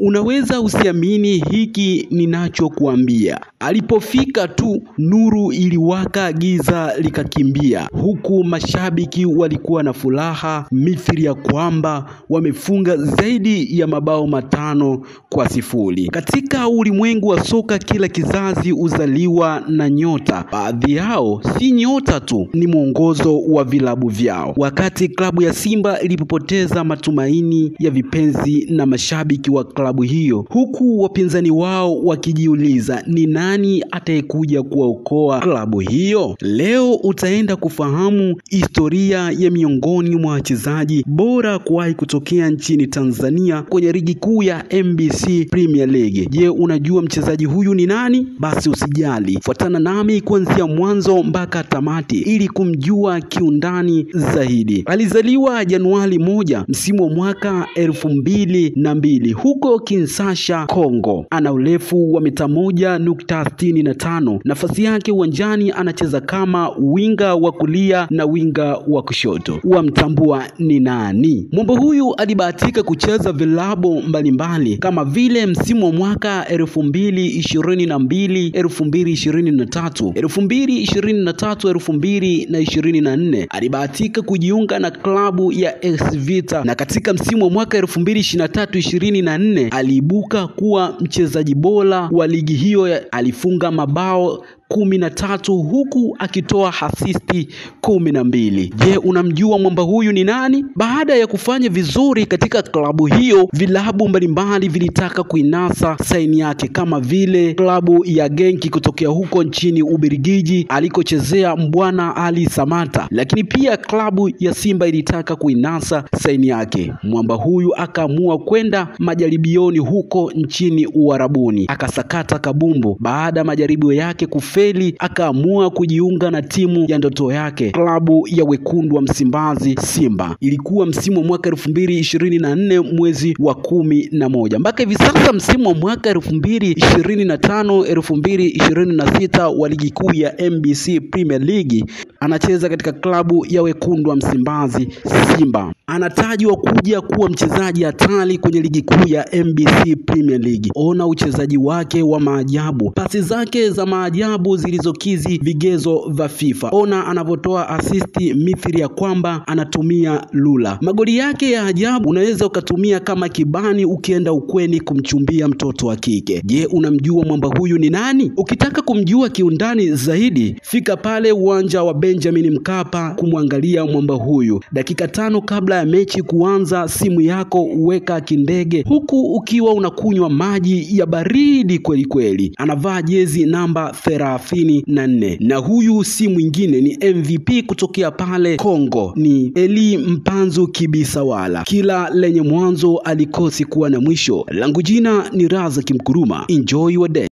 Unaweza usiamini hiki ninachokuambia. Alipofika tu, nuru iliwaka, giza likakimbia. Huku mashabiki walikuwa na furaha mithili ya kwamba wamefunga zaidi ya mabao 5-0. Katika ulimwengu wa soka, kila kizazi uzaliwa na nyota. Baadhi yao si nyota tu, ni mwongozo wa vilabu vyao. Wakati klabu ya Simba ilipopoteza matumaini ya vipenzi na mashabiki wa klabu hiyo, huku wapinzani wao wakijiuliza ni nani atayekuja kuokoa klabu hiyo, leo utaenda kufahamu historia ya miongoni mwa wachezaji bora kuwahi kutokea nchini Tanzania kwenye ligi kuu ya NBC Premier League. Je, unajua mchezaji huyu ni nani? Basi usijali, fuatana nami kuanzia mwanzo mpaka tamati ili kumjua kiundani zaidi. Alizaliwa Januari 1 msimu wa mwaka 2002 huko Kinshasa, Kongo. Ana urefu wa mita 1.65. Nafasi yake uwanjani, anacheza kama winga wa kulia na winga wa kushoto. Wamtambua ni nani? Mwamba huyu alibahatika kucheza vilabu mbalimbali kama vile msimu wa mwaka 2022, 2023, 2024 alibahatika kujiunga na klabu ya AS Vita, na katika msimu wa mwaka 2023-24 aliibuka kuwa mchezaji bora wa ligi hiyo. Alifunga mabao 13 huku akitoa asisti 12. Je, unamjua mwamba huyu ni nani? Baada ya kufanya vizuri katika klabu hiyo, vilabu mbalimbali vilitaka kuinasa saini yake kama vile klabu ya Genk kutokea huko nchini Ubelgiji alikochezea Mbwana Ali Samata, lakini pia klabu ya Simba ilitaka kuinasa saini yake. Mwamba huyu akaamua kwenda majaribioni huko nchini Uarabuni, akasakata kabumbu. Baada majaribio yake kufeli, akaamua kujiunga na timu ya ndoto yake, klabu ya wekundu wa Msimbazi Simba. Ilikuwa msimu wa mwaka 2024 mwezi wa 11 mpaka hivi sasa msimu wa mwaka 2025-2026 wa ligi kuu ya NBC Premier League anacheza katika klabu ya wekundu wa Msimbazi Simba. Anatajwa kuja kuwa mchezaji hatari kwenye ligi kuu ya NBC Premier League. Ona uchezaji wake wa maajabu, pasi zake za maajabu zilizokizi vigezo vya FIFA. Ona anavyotoa asisti mithili ya kwamba anatumia lula. Magoli yake ya ajabu unaweza ukatumia kama kibani ukienda ukweni kumchumbia mtoto wa kike. Je, unamjua mwamba huyu ni nani? Ukitaka kumjua kiundani zaidi, fika pale uwanja wa Benjamin Mkapa kumwangalia mwamba huyu. Dakika 5 kabla ya mechi kuanza, simu yako uweka kindege huku ukiwa unakunywa maji ya baridi kweli kweli. Anavaa jezi namba 34 na huyu si mwingine, ni MVP kutokea pale Kongo, ni Eli Mpanzu Kibisawala. Kila lenye mwanzo alikosi kuwa na mwisho. Langu jina ni Razaki Mkuruma. Enjoy your day.